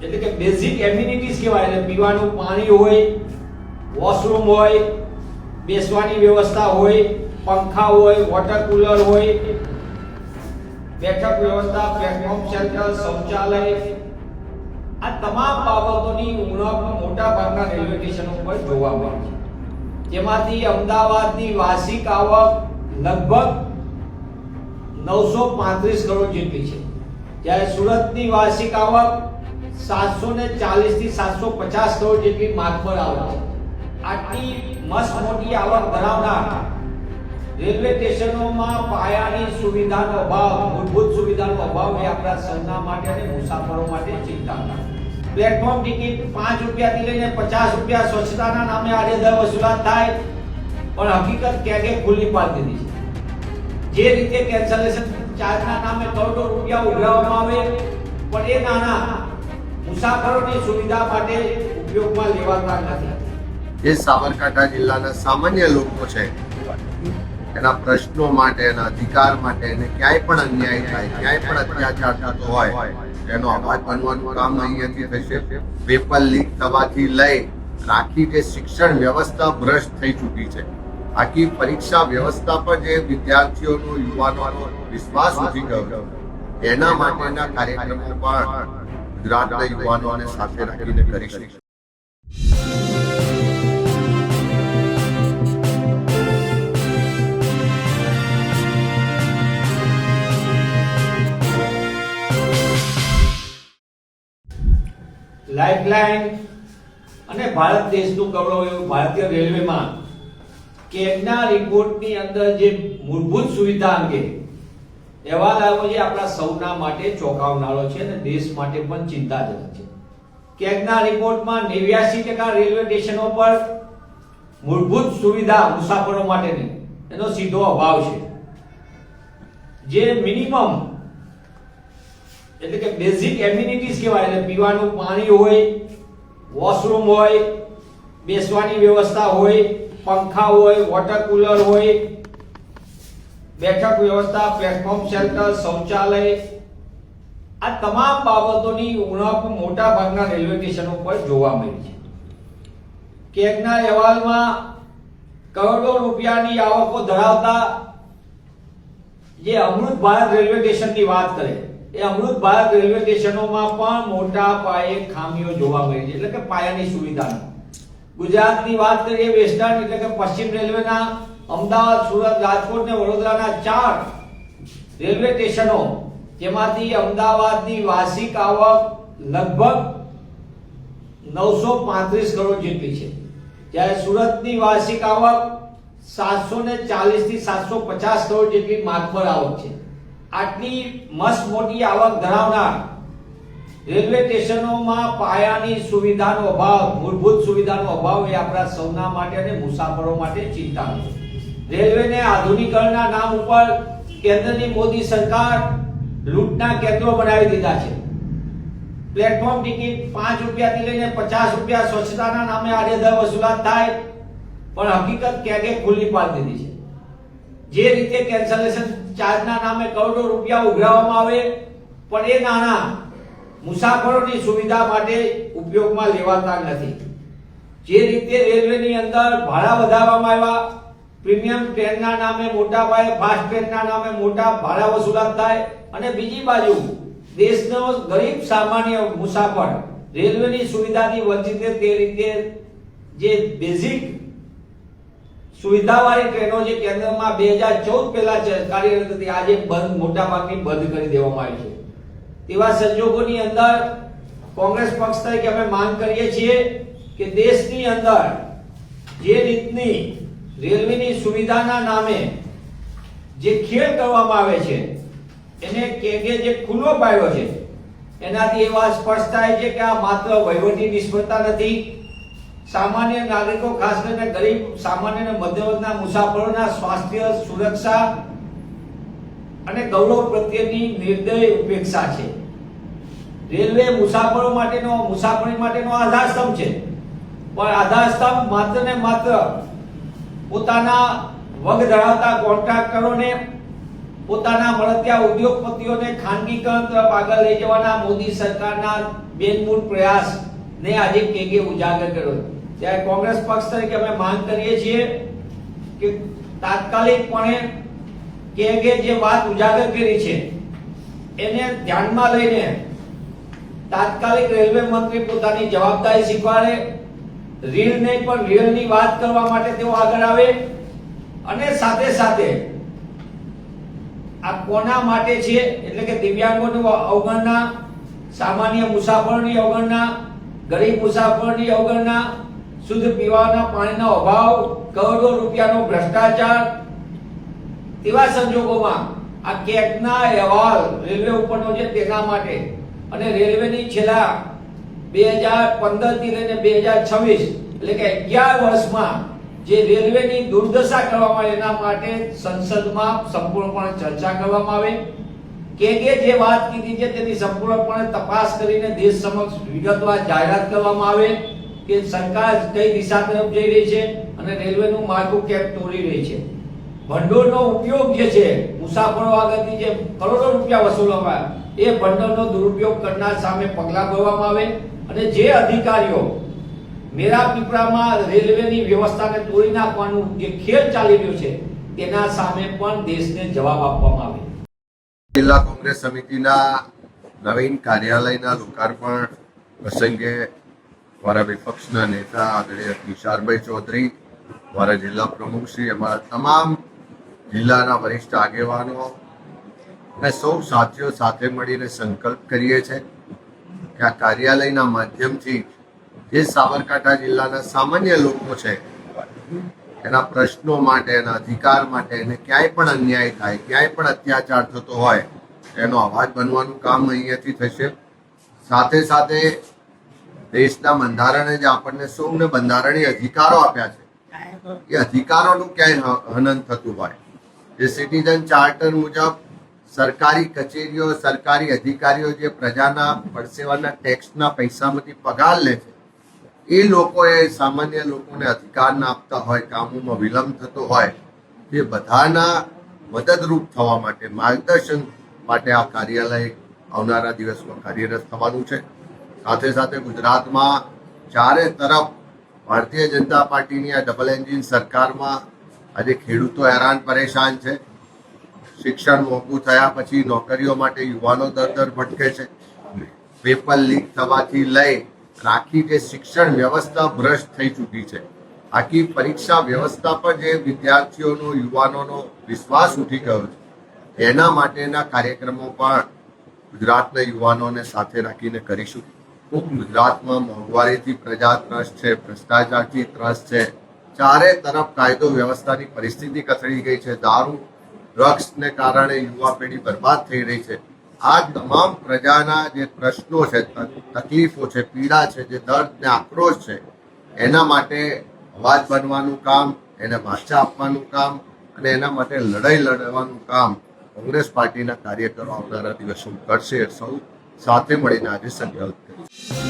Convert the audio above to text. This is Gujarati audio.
એટલે કે બેઝિક એમ્યુનિટીઝ કહેવાય. એટલે પીવાનું પાણી હોય, વોશરૂમ હોય, બેસવાની વ્યવસ્થા હોય, પંખા હોય, વોટર કુલર હોય, બેઠક વ્યવસ્થા, પ્લેટફોર્મ શેલ્ટર, શૌચાલય, આ તમામ બાબતોની ઉણપ મોટા ભાગના રેલવે સ્ટેશનો પર જોવા મળે છે. જેમાંથી અમદાવાદની વાર્ષિક આવક લગભગ 935 કરોડ જેટલી છે, જ્યારે સુરતની વાર્ષિક આવક 740 થી 750 કરોડ જેટલી માતબર આવક છે. આટલી મસ્ત મોટી આવક ધરાવનાર રેલવે સ્ટેશનોમાં પાયાની સુવિધાનો અભાવ, મૂળભૂત સુવિધાનો અભાવ એ આપણા સૌના માટે અને મુસાફરો માટે ચિંતાના. પ્લેટફોર્મ ટિકિટ 5 રૂપિયાથી લઈને 50 રૂપિયા સ્વચ્છતાના નામે આડેધડ વસૂલાત થાય, પણ હકીકત કે ખુલ્લી પાડી દીધી છે. જે રીતે કેન્સલેશન ચાર્જના નામે કરોડો રૂપિયા ઉઘરાવવામાં આવે, પણ એ નાણાં મુસાફરોની સુવિધા માટે ઉપયોગમાં લેવાતા નથી. જે સાબરકાંઠા જિલ્લાના સામાન્ય લોકો છે, એના પ્રશ્નો માટે, એના અધિકાર માટે, એને ક્યાંય પણ અન્યાય થાય, ક્યાંય પણ અત્યાચાર થતો હોય, એનો અવાજ બનવાનું કામ અહીંયાથી થશે. પેપર લીક થવાથી લઈ આખી જે શિક્ષણ વ્યવસ્થા ભ્રષ્ટ થઈ ચૂકી છે, આખી પરીક્ષા વ્યવસ્થા પર જે વિદ્યાર્થીઓનો, યુવાનોનો વિશ્વાસ ઉઠી ગયો, એના માટેના કાર્યક્રમો પણ ગુજરાતના યુવાનોને સાથે રાખીને કરીશું. લાઇફલાઇન અને ભારત દેશનું ગૌરવ એવું ભારતીય રેલવેમાં કેગના રિપોર્ટની અંદર જે મૂળભૂત સુવિધા અંગે અહેવાલ આવ્યો છે, આપણા સૌના માટે ચોંકાવનારો છે અને દેશ માટે પણ ચિંતાજનક છે. કેગના રિપોર્ટમાં 89% રેલવે સ્ટેશનો પર મૂળભૂત સુવિધા મુસાફરો માટેની એનો સીધો અભાવ છે. જે મિનિમમ એટલે કે બેઝિક એમ્યુનિટીઝ કહેવાય. એટલે પીવાનું પાણી હોય, વોશરૂમ હોય, બેસવાની વ્યવસ્થા હોય, પંખા હોય, વોટર કુલર હોય, બેઠક વ્યવસ્થા, પ્લેટફોર્મ શેલ્ટર, શૌચાલય, આ તમામ બાબતોની ઉણપ મોટા ભાગના રેલવે સ્ટેશનો પર જોવા મળી છે. કેગના અહેવાલમાં કરોડો રૂપિયાની આવકો ધરાવતા જે અમૃત ભારત રેલવે સ્ટેશનની વાત કરે, એ અમૃત ભારત રેલવે સ્ટેશનોમાં પણ મોટા પાયે ખામીઓ જોવા મળી છે, એટલે કે પાયાની સુવિધાની. ગુજરાતની વાત કરીએ, વેસ્ટર્ન એટલે કે પશ્ચિમ રેલવેના અમદાવાદ, સુરત, રાજકોટ ને વડોદરાના 4 રેલવે સ્ટેશનો, જેમાંથી અમદાવાદની વાર્ષિક આવક લગભગ 935 કરોડ જેટલી છે, જ્યારે સુરતની વાર્ષિક આવક 740 થી 750 કરોડ જેટલી માતબર આવક છે. આટલી મસ્ત મોટી આવક ધરાવનાર રેલવે સ્ટેશનોમાં પાયાની સુવિધાનો અભાવ, મૂળભૂત સુવિધાનો અભાવ એ આપણા સૌના માટે અને મુસાફરો માટે ચિંતાનો છે. રેલવેને આધુનિકરણના નામ ઉપર કેન્દ્રની મોદી સરકાર લૂંટના કેન્દ્રો બનાવી દીધા છે. પ્લેટફોર્મ ટિકિટ 5 રૂપિયાથી લઈને 50 રૂપિયા સ્વચ્છતાના નામે આડેધડ વસૂલાત થાય, પણ હકીકત કે ખુલ્લી પાડી દીધી છે. જે રીતે કેન્સલેશન ચાર્જના નામે કરોડો રૂપિયા ઉઘરાવવામાં આવે, પણ એ નાણાં મુસાફરોની સુવિધા માટે ઉપયોગમાં લેવાતા નથી. જે રીતે રેલવેની અંદર ભાડા વધારવામાં આવ્યા, પ્રીમિયમ ટ્રેનના નામે મોટા પાયે, ફાસ્ટ ટ્રેનના નામે મોટા ભાડા વસૂલાત થાય, અને બીજી બાજુ દેશનો ગરીબ સામાન્ય મુસાફર રેલવેની સુવિધાથી વંચિત તે રીતે જે બેઝિક સુવિધાવાળી ટ્રેનો જે કેન્દ્રમાં 2014 પહેલા કાર્યરત હતી, આજે બંધ, મોટા ભાગની બંધ કરી દેવામાં આવી છે. તેવા સંજોગોની અંદર કોંગ્રેસ પક્ષ તરીકે અમે માંગ કરીએ છીએ કે દેશની અંદર જે રીતની રેલવેની સુવિધાના નામે જે ખેલ કરવામાં આવે છે, એને કેગે જે ખુલ્લો પાડ્યો છે, એનાથી એ વાત સ્પષ્ટ થાય છે કે આ માત્ર વહીવટી નિષ્ફળતા નથી, સામાન્ય નાગરિકો, ખાસ કરીને ગરીબ, સામાન્ય અને મધ્યમ વર્ગના મુસાફરોના સ્વાસ્થ્ય, સુરક્ષા અને ગૌરવ પ્રત્યેની નિર્દય ઉપેક્ષા છે. રેલવે મુસાફરી માટેનો આધારસ્તંભ છે, પણ આધારસ્તંભ માત્ર ને માત્ર પોતાના વગ ધરાવતા કોન્ટ્રાક્ટરોને પોતાના મળતિયા ઉદ્યોગપતિઓને ખાનગીકરણ તરફ આગળ લઈ જવાના મોદી સરકારના બેનમૂળ પ્રયાસ ને આજે કેગે ઉજાગર કર્યો. ત્યારે કોંગ્રેસ પક્ષ તરીકે અમે માંગ કરીએ છીએ કે તાત્કાલિકપણે કેગે જે વાત ઉજાગર કરી છે એને ધ્યાનમાં લઈને તાત્કાલિક રેલવે મંત્રી પોતાની જવાબદારી સ્વીકારે, રીલ નહીં પણ રિયલની વાત કરવા માટે તેઓ આગળ આવે અને સાથે સાથે આ કોના માટે છે એટલે કે દિવ્યાંગોની અવગણના, સામાન્ય મુસાફરોની અવગણના, ગરીબ મુસાફરોની અવગણના, શુદ્ધ પીવાના પાણીનો અભાવ, કરોડો રૂપિયાનો ભ્રષ્ટાચાર, તેવા સંજોગોમાં આ કેગના અહેવાલ રેલવે ઉપરનો છે તેના માટે અને રેલવેની છેલ્લા 2015 થી લઈને 2026 એટલે કે 11 વર્ષમાં જે રેલવેની દુર્દશા કરવામાં આવે એના માટે સંસદમાં સંપૂર્ણપણે ચર્ચા કરવામાં આવે. કેગે જે વાત કીધી છે તેની સંપૂર્ણપણે તપાસ કરીને દેશ સમક્ષ વિગતવાર જાહેરાત કરવામાં આવે કે સરકાર કઈ દિશા તરફ જઈ રહી છે અને રેલવેનું માળખું કેમ તોડી રહી છે. ભંડોળનો ઉપયોગ જે છે મુસાફરો આગળથી જે કરોડો રૂપિયા વસૂલવામાં એ ભંડોળનો દુરુપયોગ કરનાર સામે પગલાં ભરવામાં આવે અને જે અધિકારીઓ મેરા પીપળામાં રેલવેની વ્યવસ્થાને તોડી નાખવાનું જે ખેલ ચાલી રહ્યો છે તેના સામે પણ દેશને જવાબ આપવામાં આવે. જિલ્લા કોંગ્રેસ સમિતિના નવીન કાર્યાલયના લોકાર્પણ પ્રસંગે અમારા વિપક્ષના નેતા આદરણીય તુષારભાઈ ચૌધરી, અમારા જિલ્લા પ્રમુખ શ્રી, અમારા તમામ જિલ્લાના વરિષ્ઠ આગેવાનો અને સૌ સાથીઓ સાથે મળીને સંકલ્પ કરીએ છીએ કે આ કાર્યાલયના માધ્યમથી જે સાબરકાંઠા જિલ્લાના સામાન્ય લોકો છે એના પ્રશ્નો માટે, એના અધિકાર માટે, એને ક્યાંય પણ અન્યાય થાય, ક્યાંય પણ અત્યાચાર થતો હોય એનો અવાજ બનવાનું કામ અહીંયાથી થશે. સાથે સાથે દેશના બંધારણે જે આપણને સૌને બંધારણીય અધિકારો આપ્યા છે એ અધિકારોનું ક્યાંય હનન થતું હોય, જે સિટીઝન ચાર્ટર મુજબ સરકારી કચેરીઓ, સરકારી અધિકારીઓ જે પ્રજાના પરસેવાના ટેક્સના પૈસામાંથી પગાર લે છે એ લોકોએ સામાન્ય લોકોને અધિકાર ના આપતા હોય, કામોમાં વિલંબ થતો હોય, તે બધાના મદદરૂપ થવા માટે, માર્ગદર્શન માટે આ કાર્યાલય આવનારા દિવસમાં કાર્યરત થવાનું છે. સાથે સાથે ગુજરાતમાં ચારે તરફ ભારતીય જનતા પાર્ટીની આ ડબલ એન્જિન સરકારમાં આજે ખેડૂતો હેરાન પરેશાન છે. શિક્ષણ મોંઘું થયા પછી નોકરીઓ માટે યુવાનો દર ભટકે છે. પેપર લીક થવાથી લઈ આખી જે શિક્ષણ વ્યવસ્થા ભ્રષ્ટ થઈ ચૂકી છે. આખી પરીક્ષા વ્યવસ્થા પર જે વિદ્યાર્થીઓનો, યુવાનોનો વિશ્વાસ ઉઠી ગયો છે એના માટેના કાર્યક્રમો પણ ગુજરાતના યુવાનોને સાથે રાખીને કરીશું. ગુજરાતમાં મોંઘવારીથી પ્રજા ત્રસ્ત છે, ભ્રષ્ટાચારથી ત્રસ્ત છે, ચારે તરફ કાયદો વ્યવસ્થાની પરિસ્થિતિ કથળી ગઈ છે, દારૂ ડ્રગ્સને કારણે યુવા પેઢી બરબાદ થઈ રહી છે. આ તમામ પ્રજાના જે પ્રશ્નો છે, તકલીફો છે, પીડા છે, જે દર્દ ને આક્રોશ છે એના માટે અવાજ બનવાનું કામ, એને વાચા આપવાનું કામ અને એના માટે લડાઈ લડવાનું કામ કોંગ્રેસ પાર્ટીના કાર્યકરો આવનારા દિવસો કરશે. સૌ સાથે મળીને આજે સંકલ્પ કરીશું.